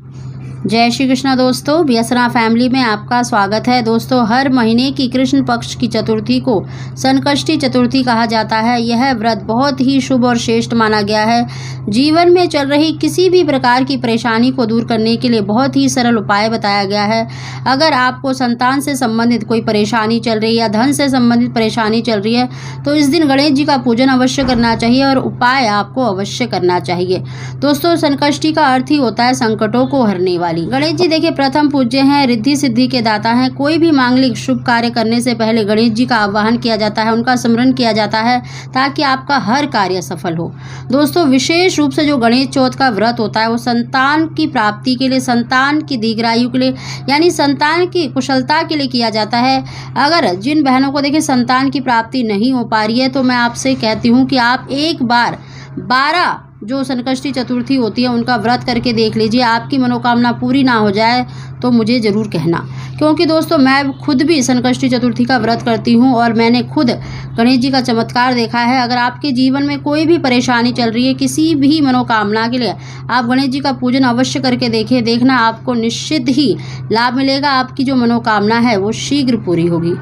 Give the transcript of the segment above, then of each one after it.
जय श्री कृष्ण दोस्तों, व्यसना फैमिली में आपका स्वागत है। दोस्तों, हर महीने की कृष्ण पक्ष की चतुर्थी को संकष्टी चतुर्थी कहा जाता है। यह व्रत बहुत ही शुभ और श्रेष्ठ माना गया है। जीवन में चल रही किसी भी प्रकार की परेशानी को दूर करने के लिए बहुत ही सरल उपाय बताया गया है। अगर आपको संतान से संबंधित कोई परेशानी चल रही है या धन से संबंधित परेशानी चल रही है तो इस दिन गणेश जी का पूजन अवश्य करना चाहिए और उपाय आपको अवश्य करना चाहिए। दोस्तों, संकष्टी का अर्थ ही होता है संकटों को हरने वाली। गणेश जी देखिए प्रथम पूज्य हैं, रिद्धि सिद्धि के दाता हैं। कोई भी मांगलिक शुभ कार्य करने से पहले गणेश जी का आह्वान किया जाता है, उनका स्मरण किया जाता है ताकि आपका हर कार्य सफल हो। दोस्तों, विशेष रूप से जो गणेश चौथ का व्रत होता है वो संतान की प्राप्ति के लिए, संतान की दीर्घायु के लिए, यानी संतान की कुशलता के लिए किया जाता है। अगर जिन बहनों को देखिए संतान की प्राप्ति नहीं हो पा रही है तो मैं आपसे कहती हूँ कि आप एक बार 12 जो संकष्टी चतुर्थी होती है उनका व्रत करके देख लीजिए। आपकी मनोकामना पूरी ना हो जाए तो मुझे ज़रूर कहना, क्योंकि दोस्तों मैं खुद भी संकष्टी चतुर्थी का व्रत करती हूँ और मैंने खुद गणेश जी का चमत्कार देखा है। अगर आपके जीवन में कोई भी परेशानी चल रही है, किसी भी मनोकामना के लिए, आप गणेश जी का पूजन अवश्य करके देखना आपको निश्चित ही लाभ मिलेगा। आपकी जो मनोकामना है वो शीघ्र पूरी होगी।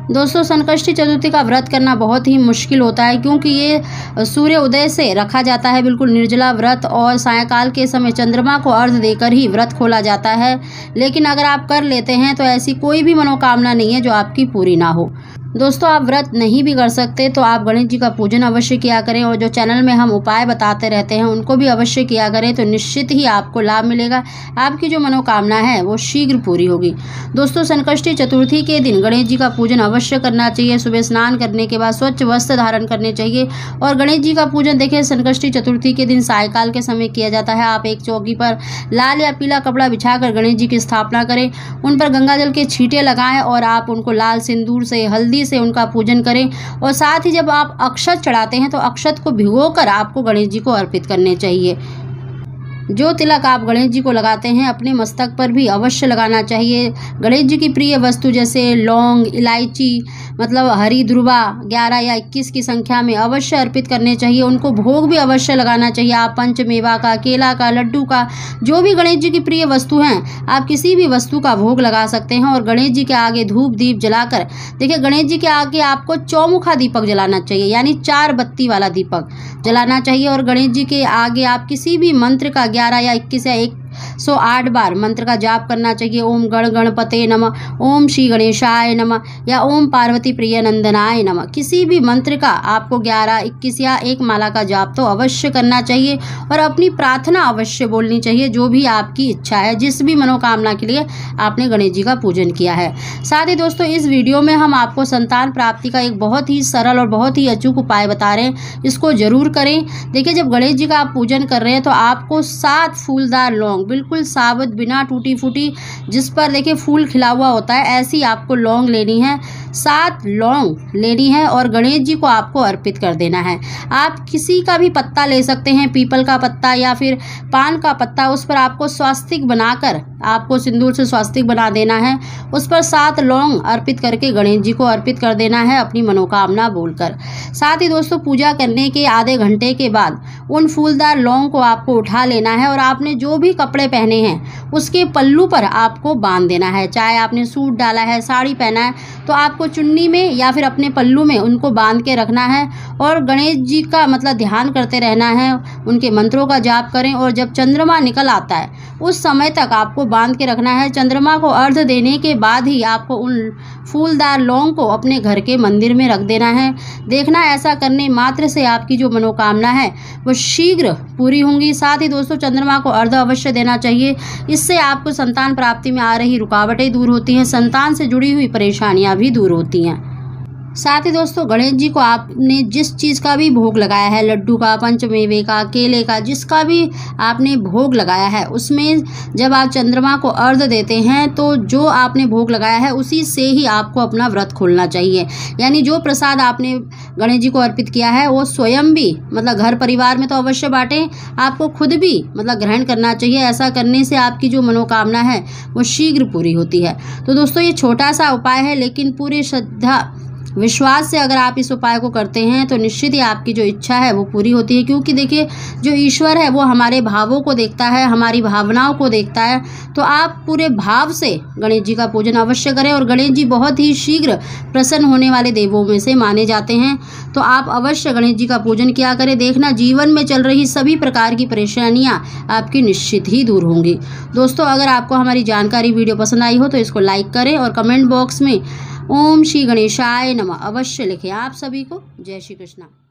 दोस्तों, संकष्टी चतुर्थी का व्रत करना बहुत ही मुश्किल होता है क्योंकि ये सूर्य उदय से रखा जाता है, बिल्कुल निर्जला व्रत, और सायंकाल के समय चंद्रमा को अर्घ्य देकर ही व्रत खोला जाता है। लेकिन अगर आप कर लेते हैं तो ऐसी कोई भी मनोकामना नहीं है जो आपकी पूरी ना हो। दोस्तों, आप व्रत नहीं भी कर सकते तो आप गणेश जी का पूजन अवश्य किया करें और जो चैनल में हम उपाय बताते रहते हैं उनको भी अवश्य किया करें, तो निश्चित ही आपको लाभ मिलेगा। आपकी जो मनोकामना है वो शीघ्र पूरी होगी। दोस्तों, संकष्टी चतुर्थी के दिन गणेश जी का पूजन अवश्य करना चाहिए। सुबह स्नान करने के बाद स्वच्छ वस्त्र धारण करने चाहिए और गणेश जी का पूजन देखिए संकष्टी चतुर्थी के दिन सायंकाल के समय किया जाता है। आप एक चौकी पर लाल या पीला कपड़ा बिछाकर गणेश जी की स्थापना करें, उन पर गंगा जल के छींटे लगाएं और आप उनको लाल सिंदूर से, हल्दी से उनका पूजन करें। और साथ ही जब आप अक्षत चढ़ाते हैं तो अक्षत को भिगोकर आपको गणेश जी को अर्पित करने चाहिए। जो तिलक आप गणेश जी को लगाते हैं अपने मस्तक पर भी अवश्य लगाना चाहिए। गणेश जी की प्रिय वस्तु जैसे लौंग, इलायची, मतलब हरी ध्रुवा 11 या 21 की संख्या में अवश्य अर्पित करने चाहिए। उनको भोग भी अवश्य लगाना चाहिए। आप पंचमेवा का, केला का, लड्डू का, जो भी गणेश जी की प्रिय वस्तु हैं आप किसी भी वस्तु का भोग लगा सकते हैं। और गणेश जी के आगे धूप दीप जलाकर देखिए गणेश जी के आगे आपको चौमुखा दीपक जलाना चाहिए, यानी 4 बत्ती वाला दीपक जलाना चाहिए। और गणेश जी के आगे आप किसी भी मंत्र का 11 या 21 या 108 बार मंत्र का जाप करना चाहिए। ओम गण गणपते नमः, ओम श्री गणेशाय नमः या ओम पार्वती प्रिय नंदनाय नमः। किसी भी मंत्र का आपको 11, 21 या एक माला का जाप तो अवश्य करना चाहिए और अपनी प्रार्थना अवश्य बोलनी चाहिए, जो भी आपकी इच्छा है, जिस भी मनोकामना के लिए आपने गणेश जी का पूजन किया है। साथ ही दोस्तों, इस वीडियो में हम आपको संतान प्राप्ति का एक बहुत ही सरल और बहुत ही अचूक उपाय बता रहे हैं, इसको जरूर करें। देखिए, जब गणेश जी का आप पूजन कर रहे हैं तो आपको 7 फूलदार लौंग, बिल्कुल साबुत, बिना टूटी फूटी, जिस पर देखिए फूल खिला हुआ होता है, ऐसी आपको लौंग लेनी है। 7 लौंग लेनी है और गणेश जी को आपको अर्पित कर देना है। आप किसी का भी पत्ता ले सकते हैं, पीपल का पत्ता या फिर पान का पत्ता, उस पर आपको स्वास्तिक बनाकर आपको सिंदूर से स्वास्तिक बना देना है। उस पर 7 लौंग अर्पित करके गणेश जी को अर्पित कर देना है अपनी मनोकामना बोलकर। साथ ही दोस्तों, पूजा करने के आधे घंटे के बाद उन फूलदार लौंग को आपको उठा लेना है और आपने जो भी कपड़े पहने हैं उसके पल्लू पर आपको बांध देना है। चाहे आपने सूट डाला है, साड़ी पहना है, तो आपको चुन्नी में या फिर अपने पल्लू में उनको बांध के रखना है और गणेश जी का मतलब ध्यान करते रहना है, उनके मंत्रों का जाप करें। और जब चंद्रमा निकल आता है उस समय तक आपको बांध के रखना है। चंद्रमा को अर्घ्य देने के बाद ही आपको उन फूलदार लौंग को अपने घर के मंदिर में रख देना है। देखना, ऐसा करने मात्र से आपकी जो मनोकामना है वो शीघ्र पूरी होंगी। साथ ही दोस्तों, चंद्रमा को अर्घ्य अवश्य देना चाहिए। इससे आपको संतान प्राप्ति में आ रही रुकावटें दूर होती हैं, संतान से जुड़ी हुई परेशानियां भी दूर होती हैं। साथ ही दोस्तों, गणेश जी को आपने जिस चीज़ का भी भोग लगाया है, लड्डू का, पंचमेवे का, केले का, जिसका भी आपने भोग लगाया है, उसमें जब आप चंद्रमा को अर्घ्य देते हैं तो जो आपने भोग लगाया है उसी से ही आपको अपना व्रत खोलना चाहिए। यानी जो प्रसाद आपने गणेश जी को अर्पित किया है वो स्वयं भी मतलब घर परिवार में तो अवश्य बांटें, आपको खुद भी मतलब ग्रहण करना चाहिए। ऐसा करने से आपकी जो मनोकामना है वो शीघ्र पूरी होती है। तो दोस्तों, ये छोटा सा उपाय है लेकिन पूरी श्रद्धा विश्वास से अगर आप इस उपाय को करते हैं तो निश्चित ही आपकी जो इच्छा है वो पूरी होती है, क्योंकि देखिए जो ईश्वर है वो हमारे भावों को देखता है, हमारी भावनाओं को देखता है। तो आप पूरे भाव से गणेश जी का पूजन अवश्य करें, और गणेश जी बहुत ही शीघ्र प्रसन्न होने वाले देवों में से माने जाते हैं। तो आप अवश्य गणेश जी का पूजन किया करें। देखना जीवन में चल रही सभी प्रकार की परेशानियां आपकी निश्चित ही दूर होंगी। दोस्तों, अगर आपको हमारी जानकारी वीडियो पसंद आई हो तो इसको लाइक करें और कमेंट बॉक्स में ओम श्री गणेशाय नमः अवश्य लिखें। आप सभी को जय श्री कृष्णा।